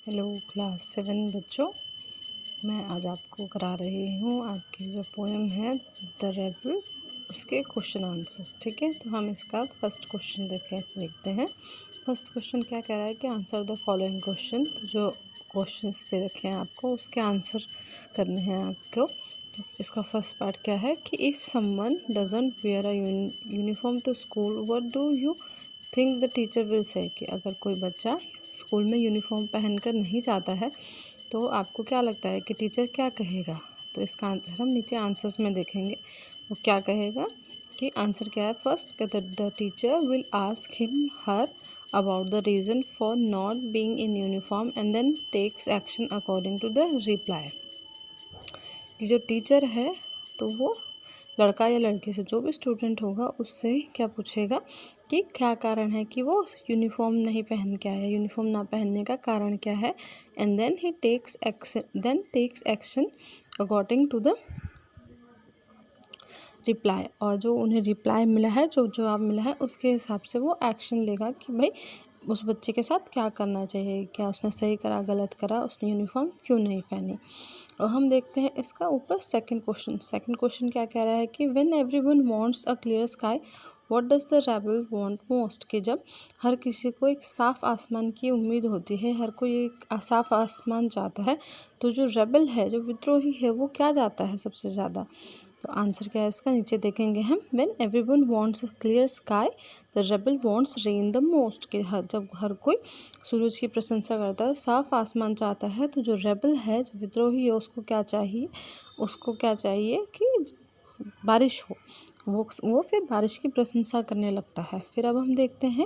Hello class 7 बच्चों, मैं आज आपको करा रही हूँ आपकी जो पोएम है द रेबल, उसके क्वेश्चन आंसर्स। ठीक है, तो हम इसका फर्स्ट क्वेश्चन देखते हैं। फर्स्ट क्वेश्चन क्या कह रहा है कि आंसर द फॉलोइंग क्वेश्चन। तो जो क्वेश्चंस दे रखे हैं आपको उसके आंसर करने हैं आपको। तो इसका फर्स्ट पार्ट क्या है कि if someone doesn't wear a uniform to school what do you think the teacher will say. कि अगर कोई बच्चा स्कूल में यूनिफॉर्म पहनकर नहीं जाता है तो आपको क्या लगता है कि टीचर क्या कहेगा। तो इसका आंसर हम नीचे आंसर्स में देखेंगे। वो क्या कहेगा कि आंसर क्या है। First, the teacher will ask him her about the reason for not being in uniform and then takes action according to the reply. कि जो टीचर है तो वो लड़का या लड़की से, जो भी स्टूडेंट होगा, उससे क्या पूछेगा कि क्या कारण है कि वो यूनिफॉर्म नहीं पहन के आया, यूनिफॉर्म ना पहनने का कारण क्या है। And then he takes action according to the reply. और जो उन्हें रिप्लाई मिला है, जो जवाब मिला है, उसके हिसाब से वो एक्शन लेगा कि भाई उस बच्चे के साथ क्या करना चाहिए, क्या उसने सही करा, गलत करा, उसने यूनिफॉर्म क्यों नहीं पहनी। और हम देखते हैं इसका ऊपर सेकंड क्वेश्चन क्या कह रहा है कि when everyone wants a clear sky what does the rebel want most. कि जब हर किसी को एक साफ़ आसमान की उम्मीद होती है, हर कोई एक साफ़ आसमान चाहता है, तो जो रेबल है, जो विद्रोही है, वो क्या चाहता है सबसे ज़्यादा। तो आंसर क्या है इसका, नीचे देखेंगे हम। When everyone wants a clear sky the rebel wants rain the most. कि जब हर कोई सूरज की प्रशंसा करता है, साफ़ आसमान चाहता है, तो जो रेबल है, जो विद्रोही है, उसको क्या चाहिए कि बारिश हो। वो फिर बारिश की प्रशंसा करने लगता है। फिर अब हम देखते हैं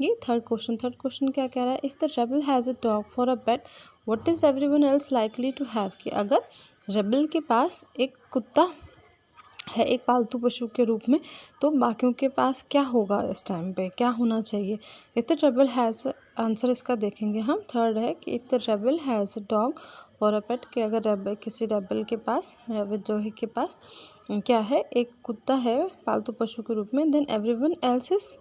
ये थर्ड क्वेश्चन क्या कह रहा है। If the rebel has a dog for a pet what is everyone else likely to have. कि अगर रेबल के पास एक कुत्ता है एक पालतू पशु के रूप में, तो बाकियों के पास क्या होगा, इस टाइम पे क्या होना चाहिए। If the rebel has, answer इसका देखेंगे हम। थर्ड है कि if the rebel has a dog for a pet. कि अगर किसी रेबल के पास या विद्रोही के पास क्या है, एक कुत्ता है पालतू पशु के रूप में, then everyone else is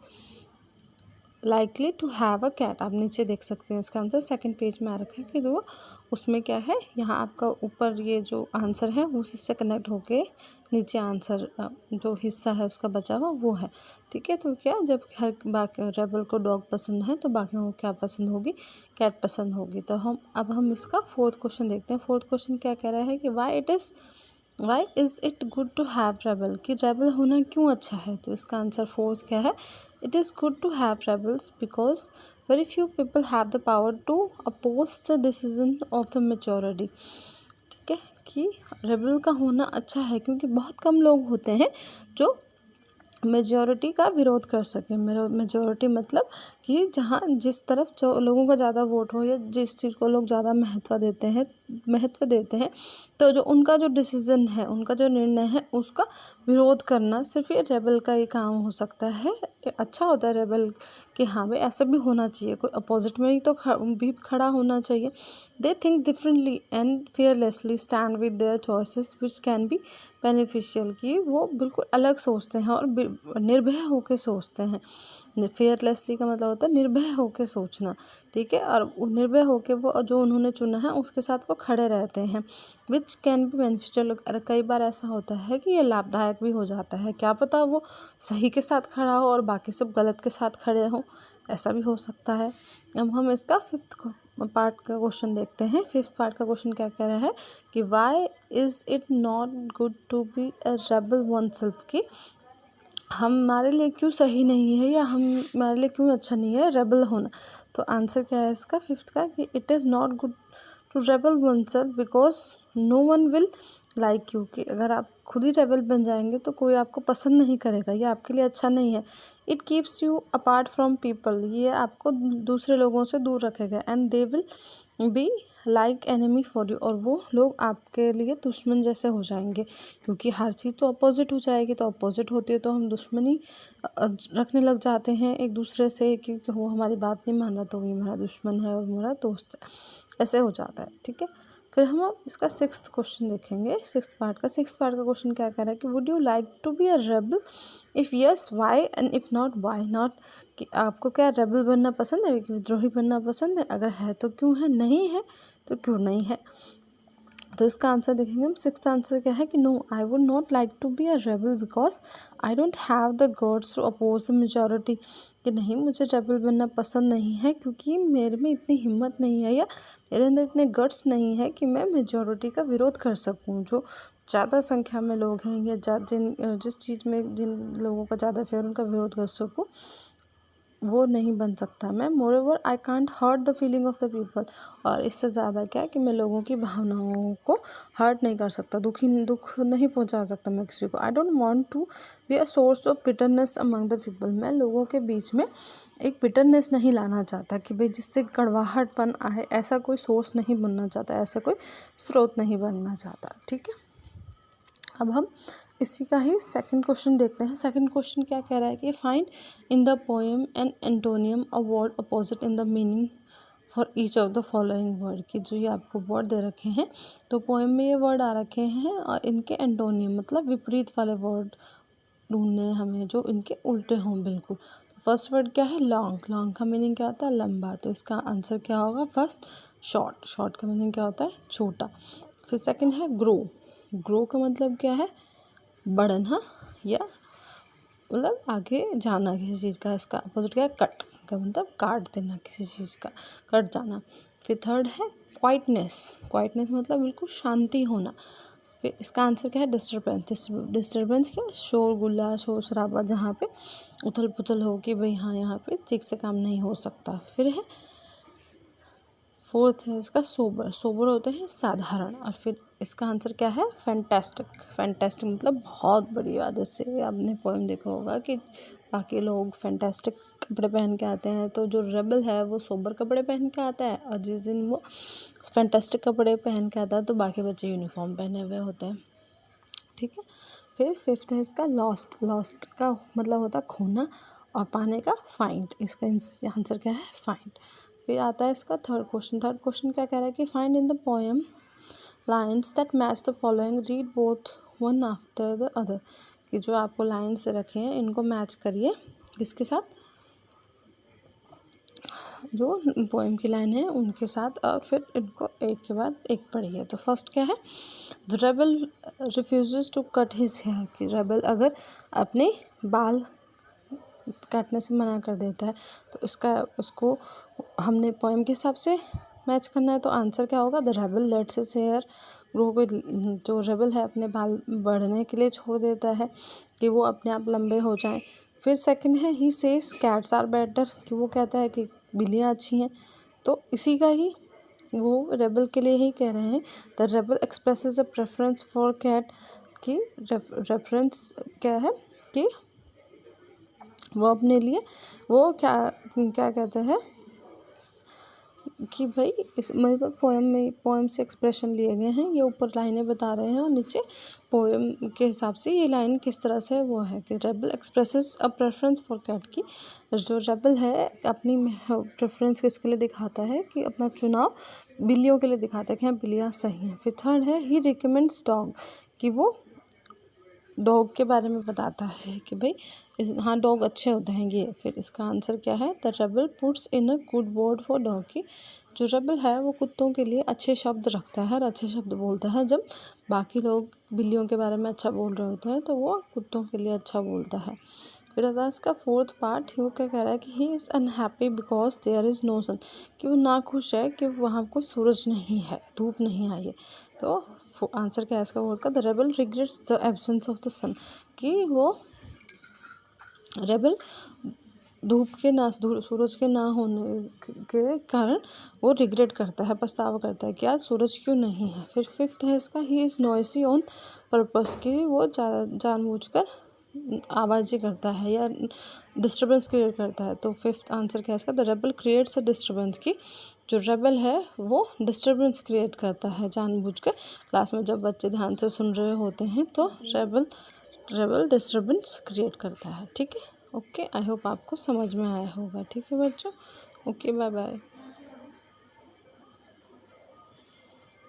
likely to have a cat. आप नीचे देख सकते हैं इसका आंसर सेकंड पेज में आ रखा है कि दो उसमें क्या है, यहाँ आपका ऊपर ये जो आंसर है उससे कनेक्ट होके नीचे आंसर जो हिस्सा है उसका बचा हुआ वो है। ठीक है, तो क्या जब हर बाकी रेबल को डॉग पसंद है तो बाकियों को क्या पसंद होगी, कैट पसंद होगी। तो हम इसका फोर्थ क्वेश्चन देखते हैं। फोर्थ क्वेश्चन क्या कह रहा है कि why is it good to have rebel. कि रेबल होना क्यों अच्छा है। तो इसका आंसर फोर्थ क्या है, it is good to have rebels because very few people have the power to oppose the decision of the majority. ठीक है, कि रेबल का होना अच्छा है क्योंकि बहुत कम लोग होते हैं जो मेजॉरिटी का विरोध कर सकें। मेजॉरिटी मतलब कि जहाँ जिस तरफ जो लोगों का ज़्यादा वोट हो या जिस चीज़ को लोग ज़्यादा महत्व देते हैं, तो जो उनका जो डिसीज़न है, उनका जो निर्णय है, उसका विरोध करना सिर्फ ये रेबल का ही काम हो सकता है। ये अच्छा होता है रेबल कि हाँ भाई ऐसा भी होना चाहिए, कोई अपोजिट में ही तो भी खड़ा होना चाहिए। They think differently and fearlessly stand with their choices which can be beneficial. की वो बिल्कुल अलग सोचते हैं और निर्भय होकर सोचते हैं। फेयरलेसली का मतलब होता है निर्भय होकर सोचना। ठीक है, और निर्भय होकर वो जो उन्होंने चुना है उसके साथ वो खड़े रहते हैं। विच कैन बी बेनिफिशियल। कई बार ऐसा होता है कि ये लाभदायक भी हो जाता है। क्या पता वो सही के साथ खड़ा हो और बाकी सब गलत के साथ खड़े हों, ऐसा भी हो सकता है। अब हम इसका फिफ्थ पार्ट का क्वेश्चन देखते हैं। फिफ्थ पार्ट का क्वेश्चन क्या कह रहा है कि why is it not good to be a rebel oneself. की हमारे लिए क्यों सही नहीं है या हमारे लिए क्यों अच्छा नहीं है रेबल होना। तो आंसर क्या है इसका फिफ्थ का कि it is not good to rebel oneself because no one will like you. कि अगर आप खुद ही रेबल बन जाएंगे तो कोई आपको पसंद नहीं करेगा, ये आपके लिए अच्छा नहीं है। It keeps you apart from people. ये आपको दूसरे लोगों से दूर रखेगा। And they will be like enemy for you. और वो लोग आपके लिए दुश्मन जैसे हो जाएंगे, क्योंकि हर चीज़ तो अपोजिट हो जाएगी। तो अपोजिट होती है तो हम दुश्मनी रखने लग जाते हैं एक दूसरे से, क्योंकि वो हमारी बात नहीं मान रहा तो वो हमारा दुश्मन है और हमारा दोस्त है, ऐसे हो जाता है। ठीक है, फिर हम अब इसका 6th क्वेश्चन देखेंगे, 6th पार्ट का। 6th पार्ट का क्वेश्चन क्या कह रहा है कि would you like to be a rebel, if yes why and if not why not. कि आपको क्या रेबल बनना पसंद है, कि विद्रोही बनना पसंद है, अगर है तो क्यों है, नहीं है तो क्यों नहीं है। तो इसका आंसर देखेंगे हम। 6th आंसर क्या है कि no I would not like to be a rebel because I don't have the guts to oppose the majority. कि नहीं, मुझे रेबल बनना पसंद नहीं है क्योंकि मेरे में इतनी हिम्मत नहीं है या मेरे अंदर इतने गट्स नहीं है कि मैं मेजॉरिटी का विरोध कर सकूं। जो ज़्यादा संख्या में लोग हैं या जिस चीज़ में जिन लोगों का ज़्यादा फेवर उनका विरोध कर सकूँ, वो नहीं बन सकता मैं। Moreover I can't hurt the feeling of the people. और इससे ज़्यादा क्या है कि मैं लोगों की भावनाओं को हर्ट नहीं कर सकता, दुख नहीं पहुंचा सकता मैं किसी को। I don't want to be a source of bitterness among the people. मैं लोगों के बीच में एक बिटरनेस नहीं लाना चाहता कि भाई जिससे कड़वाहटपन आए, ऐसा कोई सोर्स नहीं बनना चाहता, ऐसा कोई स्रोत नहीं बनना चाहता। ठीक है, अब हम इसी का ही 2nd क्वेश्चन देखते हैं। 2nd क्वेश्चन क्या कह रहा है कि find in the poem an antonym a word opposite in the meaning for each of the following word. कि जो ये आपको वर्ड दे रखे हैं, तो पोएम में ये वर्ड आ रखे हैं और इनके एंटोनियम मतलब विपरीत वाले वर्ड ढूंढने हैं हमें जो इनके उल्टे हों बिल्कुल। तो फर्स्ट वर्ड क्या है, लॉन्ग। लॉन्ग का मीनिंग क्या होता है, लंबा। तो इसका आंसर क्या होगा, फर्स्ट शॉर्ट। शॉर्ट का मीनिंग क्या होता है, छोटा। फिर 2nd है ग्रो। ग्रो का मतलब क्या है, बढ़ना या मतलब आगे जाना किसी चीज़ का। इसका अपोजिट क्या है, कट का मतलब काट देना किसी चीज़ का, कट जाना। फिर 3rd है क्वाइटनेस। क्वाइटनेस मतलब बिल्कुल शांति होना। फिर इसका आंसर क्या है, डिस्टर्बेंस। डिस्टर्बेंस क्या, शोर गुल्ला, शोर शराबा, जहाँ पे उथल पुथल हो कि भाई हाँ यहाँ पे ठीक से काम नहीं हो सकता। फिर है 4th है इसका सोबर। सोबर होते हैं साधारण। और फिर इसका आंसर क्या है, फैंटास्टिक। फैंटास्टिक मतलब बहुत बढ़िया। जैसे आपने पोएम देखा होगा कि बाकी लोग फैंटास्टिक कपड़े पहन के आते हैं, तो जो रेबल है वो सोबर कपड़े पहन के आता है, और जिस दिन वो फैंटास्टिक कपड़े पहन के आता है तो बाकी बच्चे यूनिफॉर्म पहने हुए होते हैं। ठीक है, फिर 5th है इसका लॉस्ट। लॉस्ट का मतलब होता है खोना, और पाने का फाइंड। इसका आंसर क्या है, फाइंड। फिर आता है इसका 3rd क्वेश्चन। 3rd क्वेश्चन क्या कह रहा है कि find in the poem lines that match the following, read both one after the other. कि जो आपको लाइन्स रखे हैं इनको मैच करिए किसके साथ, जो पोएम की लाइन है उनके साथ, और फिर इनको एक के बाद एक पढ़िए। तो फर्स्ट क्या है, the rebel refuses to cut his hair. कि रेबल अगर अपने बाल काटने से मना कर देता है, तो उसको हमने पोएम के हिसाब से मैच करना है। तो आंसर क्या होगा, the rebel lets his hair grow. जो रेबल है अपने बाल बढ़ने के लिए छोड़ देता है कि वो अपने आप लंबे हो जाएं। फिर 2nd है he says cats are better. कि वो कहता है कि बिल्लियाँ अच्छी हैं। तो इसी का ही वो रेबल के लिए ही कह रहे हैं, the rebel expresses a preference for cat. कि रेफरेंस क्या है कि वो अपने लिए वो क्या क्या कहते हैं कि भाई इस मतलब पोएम से एक्सप्रेशन लिए गए हैं, ये ऊपर लाइनें बता रहे हैं और नीचे पोएम के हिसाब से ये लाइन किस तरह से वो है कि rebel expresses a preference for cat. की जो रेबल है अपनी प्रेफरेंस किसके लिए दिखाता है, कि अपना चुनाव बिल्लियों के लिए दिखाता है कि हाँ बिल्लियाँ सही हैं। फिर 3rd है ही रिकमेंड्स डॉग। कि वो डॉग के बारे में बताता है कि भाई हाँ डॉग अच्छे होते हैं ये। फिर इसका आंसर क्या है, the rebel puts in a good word for dog. की जो रेबल है वो कुत्तों के लिए अच्छे शब्द रखता है और अच्छे शब्द बोलता है। जब बाकी लोग बिल्लियों के बारे में अच्छा बोल रहे होते हैं तो वो कुत्तों के लिए अच्छा बोलता है। फिर आता है इसका 4th पार्ट। वो क्या कह रहा है कि he is unhappy because there is no son. कि वो नाखुश है कि वहाँ कोई सूरज नहीं है, धूप नहीं आई है। तो आंसर क्या है इसका वर्ड का, the rebel regrets the absence of the son. कि वो रेबल सूरज के ना होने के कारण वो रिग्रेट करता है, पछतावा करता है कि आज सूरज क्यों नहीं है। फिर 5th है इसका he is noisy on purpose. कि वो जानबूझकर आवाज़ी करता है या डिस्टर्बेंस क्रिएट करता है। तो 5th आंसर क्या है इसका, the rebel creates a disturbance. की जो रेबल है वो डिस्टर्बेंस क्रिएट करता है जानबूझकर। क्लास में जब बच्चे ध्यान से सुन रहे होते हैं तो रेबल डिस्टर्बेंस क्रिएट करता है। ठीक है, ओके, आई होप आपको समझ में आया होगा। ठीक है बच्चों, ओके, बाय बाय।